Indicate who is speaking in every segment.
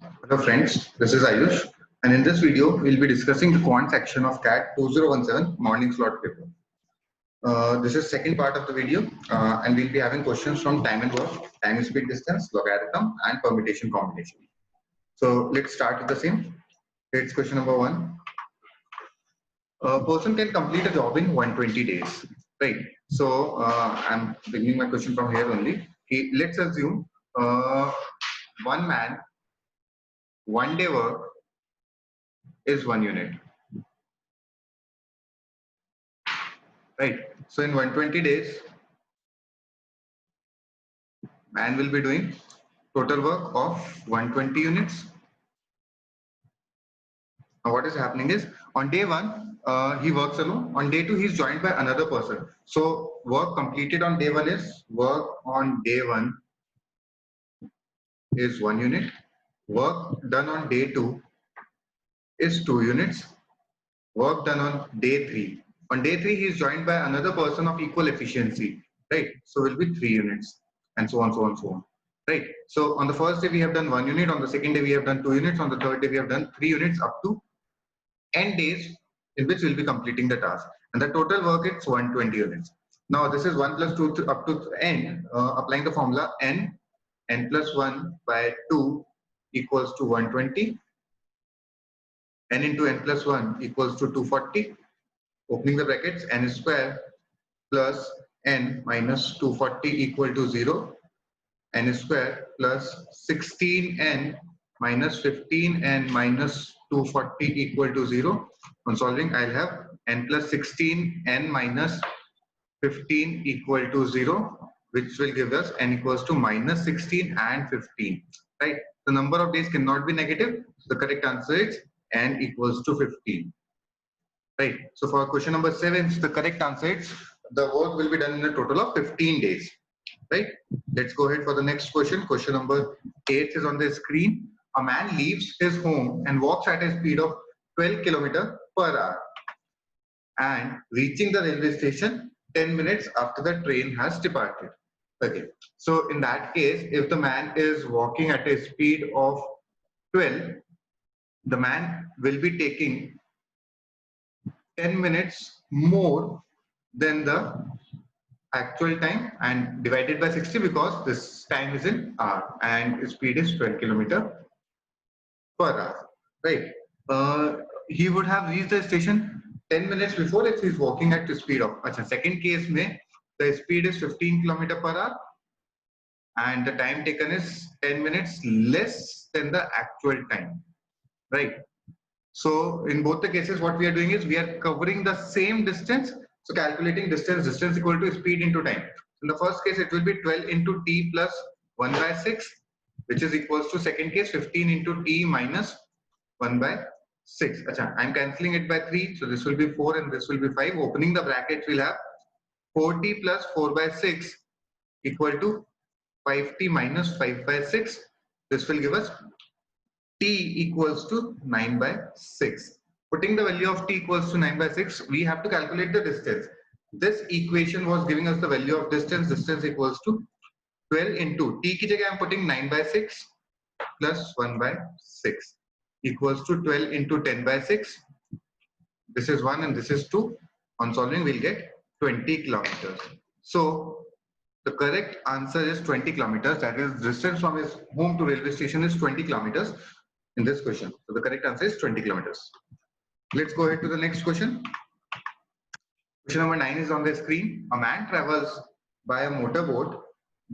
Speaker 1: Hello friends, this is Ayush, and in this video we'll be discussing the quant section of CAT 2017 morning slot paper. This is second part of the video, and we'll be having questions from time and work, time, speed, distance, logarithm, and permutation combination. So let's start with the same. It's question number one. A person can complete a job in 120 days, right? So I'm beginning my question from here only. Let's assume one man, 1 day work is 1 unit. Right. So in 120 days, man will be doing total work of 120 units. Now what is happening is on day one, he works alone. On day two, he's joined by another person. So work completed on day one is 1 unit. Work done on day two is 2 units. Work done on day three. On day three, he is joined by another person of equal efficiency. Right. So will be 3 units, and so on, so on, so on. Right. So on the first day we have done 1 unit. On the second day we have done 2 units. On the third day we have done 3 units up to n days in which we'll be completing the task. And the total work is 120 units. Now this is 1 plus 2 up to n. Applying the formula n plus 1 by 2 equals to 120. N into n plus 1 equals to 240. Opening the brackets, n square plus n minus 240 equal to 0. N square plus 16n minus 15n minus 240 equal to 0. On solving, I'll have n plus 16n minus 15 equal to 0, which will give us n equals to minus 16 and 15. Right? The number of days cannot be negative. The correct answer is n equals to 15. Right. So for question number 7, the correct answer is the work will be done in a total of 15 days. Right. Let's go ahead for the next question. Question number 8 is on the screen. A man leaves his home and walks at a speed of 12 km per hour and reaching the railway station 10 minutes after the train has departed. Okay. So in that case, if the man is walking at a speed of 12, the man will be taking 10 minutes more than the actual time and divided by 60 because this time is in hour and speed is 12 km per hour, right? He would have reached the station 10 minutes before if he's walking at the speed of, second case mein, the speed is 15 km per hour and the time taken is 10 minutes less than the actual time, right? So in both the cases, what we are doing is we are covering the same distance. So calculating distance equal to speed into time. In the first case, it will be 12 into t plus 1 by 6, which is equals to second case 15 into t minus 1 by 6. I'm cancelling it by 3. So this will be 4 and this will be 5. Opening the brackets, we'll have 4t plus 4 by 6 equal to 5t minus 5 by 6. This will give us t equals to 9 by 6. Putting the value of t equals to 9 by 6, we have to calculate the distance. This equation was giving us the value of distance. Distance equals to 12 into t ki jagah I am putting 9 by 6 plus 1 by 6 equals to 12 into 10 by 6. This is 1 and this is 2. On solving, we'll get 20 kilometers. So the correct answer is 20 kilometers. That is, distance from his home to railway station is 20 kilometers in this question. So the correct answer is 20 kilometers. Let's go ahead to the next question. Question number 9 is on the screen. A man travels by a motorboat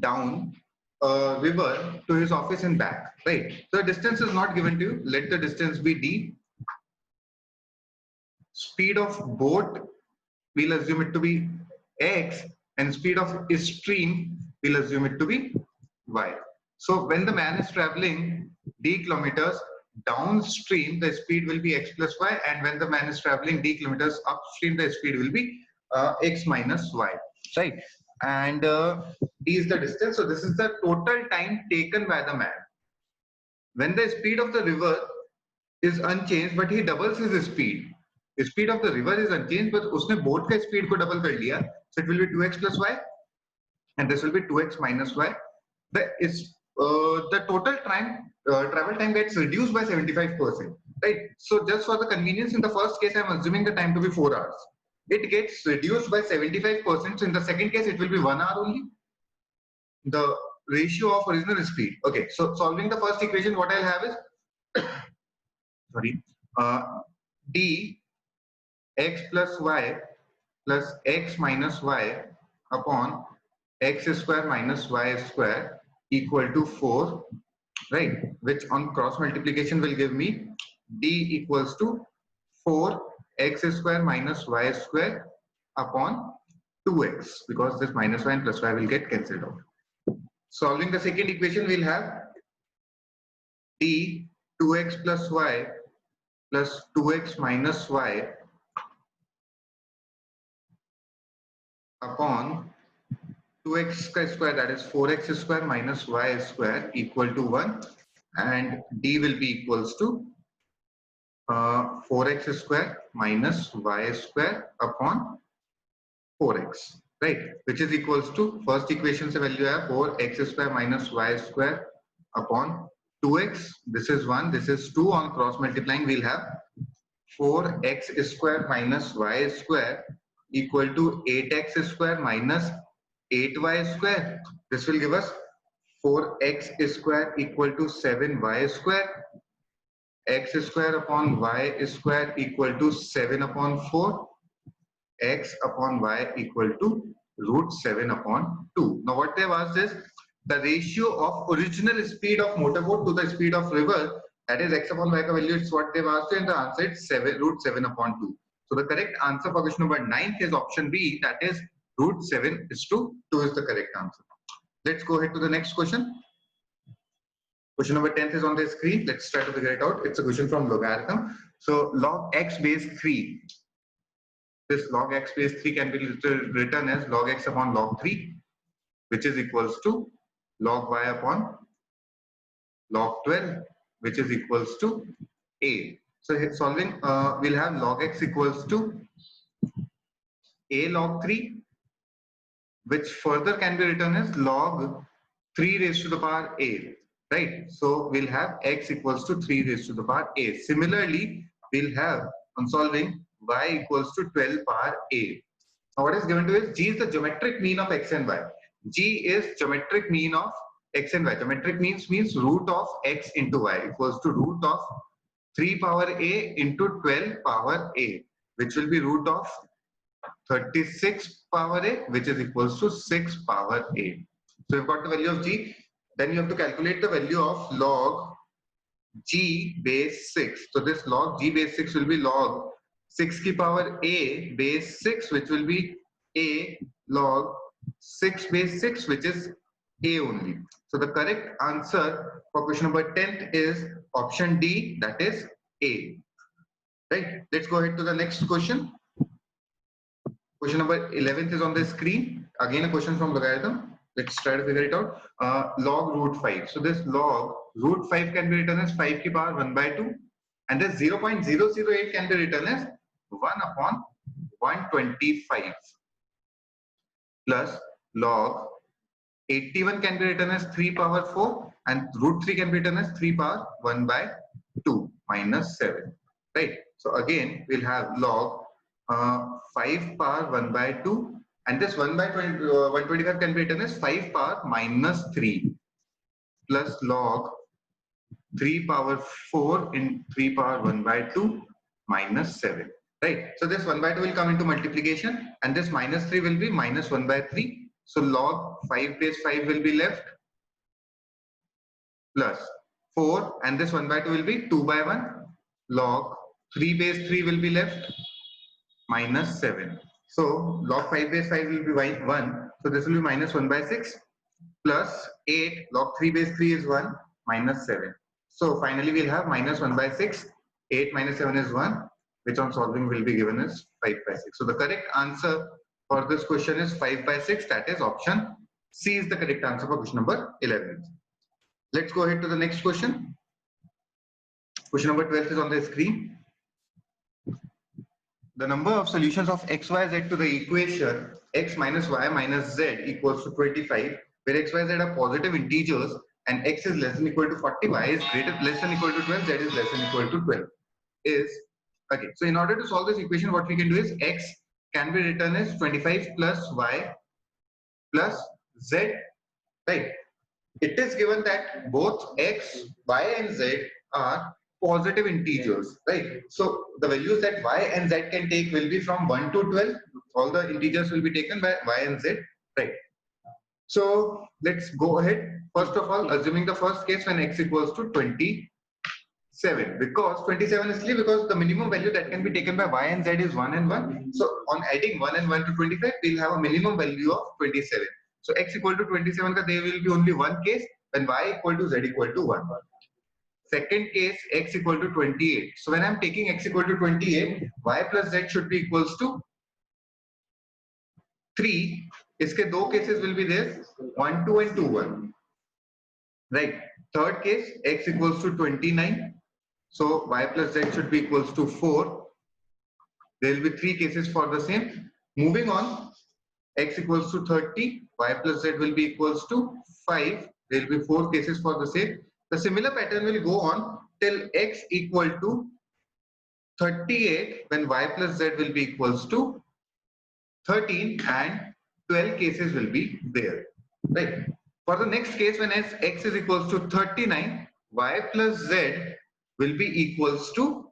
Speaker 1: down a river to his office and back. Right. So the distance is not given to you. Let the distance be d. Speed of boat, we'll assume it to be x, and speed of stream, we'll assume it to be y. So when the man is traveling d kilometers downstream, the speed will be x plus y, and when the man is traveling d kilometers upstream, the speed will be x minus y, right? And d is the distance. So this is the total time taken by the man. When the speed of the river is unchanged, but he doubles his speed. The speed of the river is unchanged, but उसने boat का speed को double कर लिया. So it will be 2x plus y, and this will be 2x minus y. The the total travel time gets reduced by 75%, right? So just for the convenience, in the first case, I'm assuming the time to be 4 hours. It gets reduced by 75%. So in the second case, it will be 1 hour only. The ratio of original speed. Okay, so solving the first equation, what I'll have is, sorry, d x plus y plus x minus y upon x square minus y square equal to 4, right? Which on cross multiplication will give me d equals to 4x square minus y square upon 2x, because this minus y and plus y will get cancelled out. Solving the second equation, we'll have d 2x plus y plus 2x minus y upon 2x square, that is 4x square minus y square equal to 1, and d will be equals to 4x square minus y square upon 4x, right? Which is equals to, first equation se value hai 4x square minus y square upon 2x. This is 1, this is 2. On cross multiplying, we'll have 4x square minus y square equal to 8x square minus 8y square. This will give us 4x square equal to 7y square. X square upon y square equal to 7 upon 4. X upon y equal to root 7 upon 2. Now what they've asked is the ratio of original speed of motorboat to the speed of river, that is x upon y ka value, it's what they've asked, and the answer is root 7 upon 2. So the correct answer for question number 9 is option B, that is root 7 is to 2 is the correct answer. Let's go ahead to the next question. Question number 10 is on the screen. Let's try to figure it out. It's a question from logarithm. So log x base 3. This log x base 3 can be written as log x upon log 3, which is equals to log y upon log 12, which is equals to a. So here solving, we'll have log x equals to a log 3, which further can be written as log 3 raised to the power a, right? So we'll have x equals to 3 raised to the power a. Similarly, we'll have on solving y equals to 12 power a. Now what is given to us? G is the geometric mean of x and y. G is geometric mean of x and y. Geometric means root of x into y equals to root of 3 power a into 12 power a, which will be root of 36 power a, which is equals to 6 power a. So you've got the value of g. Then you have to calculate the value of log g base 6. So this log g base 6 will be log 6 ki power a base 6, which will be a log 6 base 6, which is a only. So the correct answer for question number 10 is option D, that is a. Right? Let's go ahead to the next question. Question number 11 is on the screen. Again, a question from logarithm. Let's try to figure it out. Log root 5. So this log root 5 can be written as 5 ki power 1 by 2. And this 0.008 can be written as 1 upon 125. Plus log 81 can be written as 3 power 4. And root 3 can be written as 3 power 1 by 2 minus 7. Right? So again, we'll have log 5 power 1 by 2, and this 1 by 125 can be written as 5 power minus 3 plus log 3 power 4 in 3 power 1 by 2 minus 7. Right? So this 1 by 2 will come into multiplication, and this minus 3 will be minus 1 by 3. So log 5 base 5 will be left plus 4, and this 1 by 2 will be 2 by 1. Log 3 base 3 will be left minus 7. So log 5 base 5 will be 1. So this will be minus 1 by 6 plus 8. Log 3 base 3 is 1 minus 7. So finally we'll have minus 1 by 6. 8 minus 7 is 1, which on solving will be given as 5 by 6. So the correct answer for this question is 5 by 6. That is option C is the correct answer for question number 11. Let's go ahead to the next question. Question number 12 is on the screen. The number of solutions of x, y, z to the equation x minus y minus z equals to 25, where x, y, z are positive integers and x is less than equal to 40, y is less than equal to 12, z is less than equal to 12 is, okay, so in order to solve this equation, what we can do is x can be written as 25 plus y plus z, right? It is given that both x, y and z are positive integers, right? So the values that y and z can take will be from 1 to 12. All the integers will be taken by y and z, right? So let's go ahead. First of all, assuming the first case when x equals to 27, because 27 is clear because the minimum value that can be taken by y and z is 1 and 1. So on adding 1 and 1 to 25, we'll have a minimum value of 27. So x equal to 27, there will be only one case when y equal to z equal to 1. Second case, x equal to 28. So when I'm taking x equal to 28, y plus z should be equals to 3. इसके दो cases will be there, 1, 2 and 2, 1. Right. Third case, x equals to 29. So y plus z should be equals to 4. There will be 3 cases for the same. Moving on, x equals to 30. Y plus z will be equals to 5. There will be 4 cases for the same. The similar pattern will go on till x equal to 38 when y plus z will be equals to 13 and 12 cases will be there, right? For the next case, when x is equals to 39, y plus z will be equals to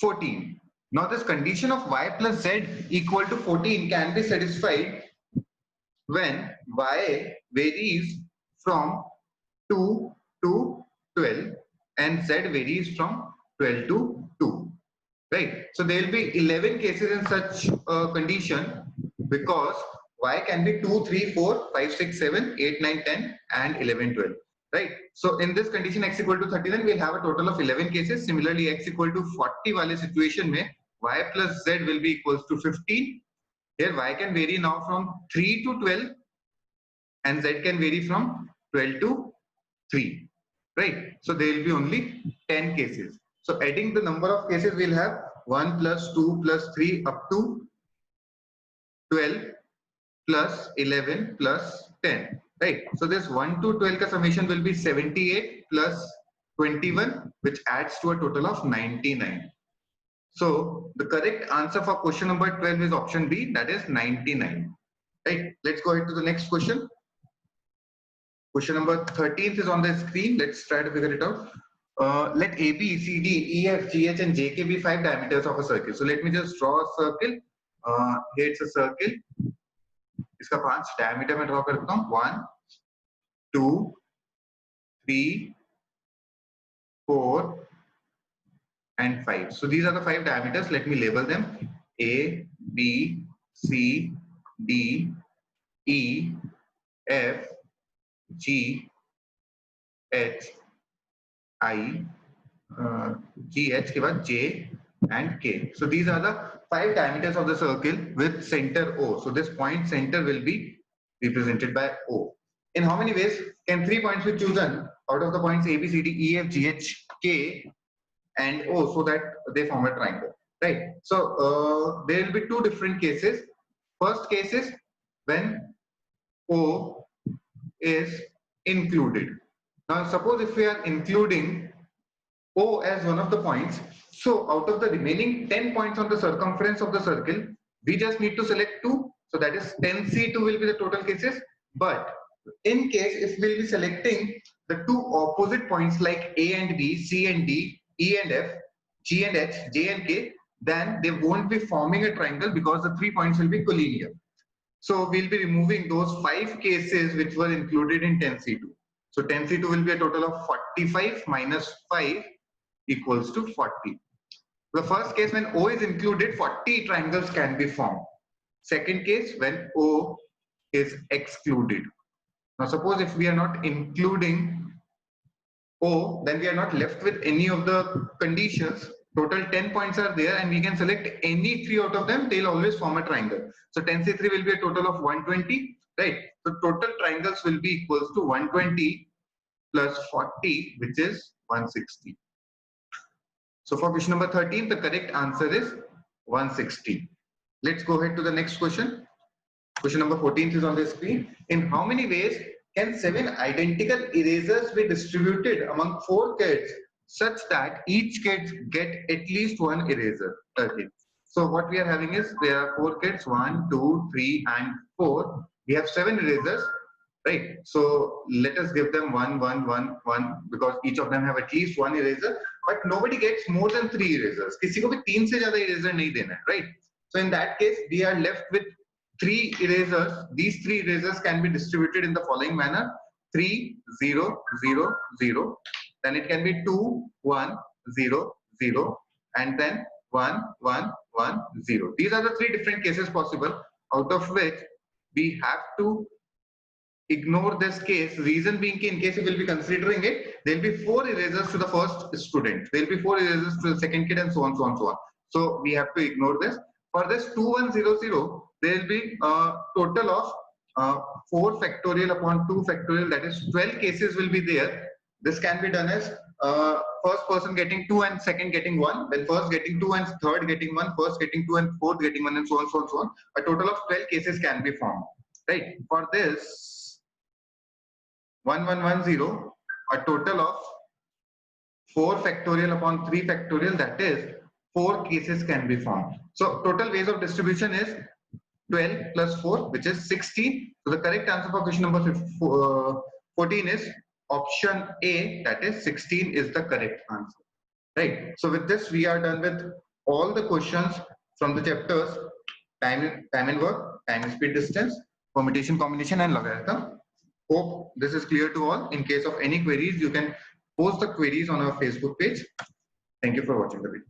Speaker 1: 14. Now this condition of y plus z equal to 14 can be satisfied when y varies from 2 to 12 and z varies from 12 to 2, right? So there will be 11 cases in such a condition because y can be 2, 3, 4, 5, 6, 7, 8, 9, 10 and 11, 12, right? So in this condition x equal to 39, we'll have a total of 11 cases. Similarly, x equal to 40 wale situation mein y plus z will be equals to 15. Here y can vary now from 3 to 12 and z can vary from 12 to 3, right? So there will be only 10 cases. So adding the number of cases, we'll have 1 plus 2 plus 3 up to 12 plus 11 plus 10, right? So this 1 to 12 ka summation will be 78 plus 21, which adds to a total of 99. So the correct answer for question number 12 is option B, that is 99, right? Let's go ahead to the next question. Question number 13th is on the screen. Let's try to figure it out. Let A, B, C, D, E, F, G, H and J, K be 5 diameters of a circle. So let me just draw a circle. Here it's a circle. इसका 5 diameter में draw करता हूँ. 1, 2, 3, 4 and 5. So these are the 5 diameters. Let me label them. A, B, C, D, E, F, G, H, I, G, H के बाद J and K. So these are the 5 diameters of the circle with center O. So this point center will be represented by O. In how many ways can 3 points be chosen out of the points A, B, C, D, E, F, G, H, K and O so that they form a triangle, right? So there will be 2 different cases. First case is when O is included. Now suppose if we are including O as one of the points, so out of the remaining 10 points on the circumference of the circle, we just need to select 2. So that is 10C2 will be the total cases. But in case if we'll be selecting the 2 opposite points like A and B, C and D, E and F, G and H, J and K, then they won't be forming a triangle because the 3 points will be collinear. So we'll be removing those 5 cases which were included in 10C2. So 10C2 will be a total of 45 minus 5 equals to 40. The first case when O is included, 40 triangles can be formed. Second case when O is excluded. Now suppose if we are not including O, then we are not left with any of the conditions. Total 10 points are there and we can select any 3 out of them, they'll always form a triangle. So 10C3 will be a total of 120, right? So total triangles will be equals to 120 plus 40, which is 160. So for question number 13, the correct answer is 160. Let's go ahead to the next question. Question number 14 is on the screen. In how many ways can 7 identical erasers be distributed among 4 kids such that each kid get at least 1 eraser? Okay. So what we are having is there are 4 kids, 1, 2, 3, and 4. We have 7 erasers, right? So let us give them 1, 1, 1, 1 because each of them have at least 1 eraser. But nobody gets more than 3 erasers. किसी को भी 3 से ज़्यादा eraser नहीं देना है, right? So in that case, we are left with 3 erasers. These 3 erasers can be distributed in the following manner: 3, 0, 0, 0. Then it can be 2, 1, 0, 0, and then 1, 1, 1, 0. These are the 3 different cases possible, out of which we have to ignore this case. Reason being, in case you will be considering it, there will be 4 erasers to the first student, there will be 4 erasers to the second kid, and so on, so on, so on. So we have to ignore this. For this 2100, there will be a total of 4 factorial upon 2 factorial, that is 12 cases will be there. This can be done as first person getting 2 and second getting 1, then first getting 2 and third getting 1, first getting 2 and fourth getting 1, and so on, so on, so on. A total of 12 cases can be formed, right? For this 1110, a total of 4 factorial upon 3 factorial, that is 4 cases can be formed. So total ways of distribution is 12 plus 4, which is 16. So the correct answer for question number 14 is option A, that is 16 is the correct answer, right? So with this, we are done with all the questions from the chapters time and work, time, speed, distance, permutation, combination, and logarithm. Hope this is clear to all. In case of any queries, you can post the queries on our Facebook page. Thank you for watching the video.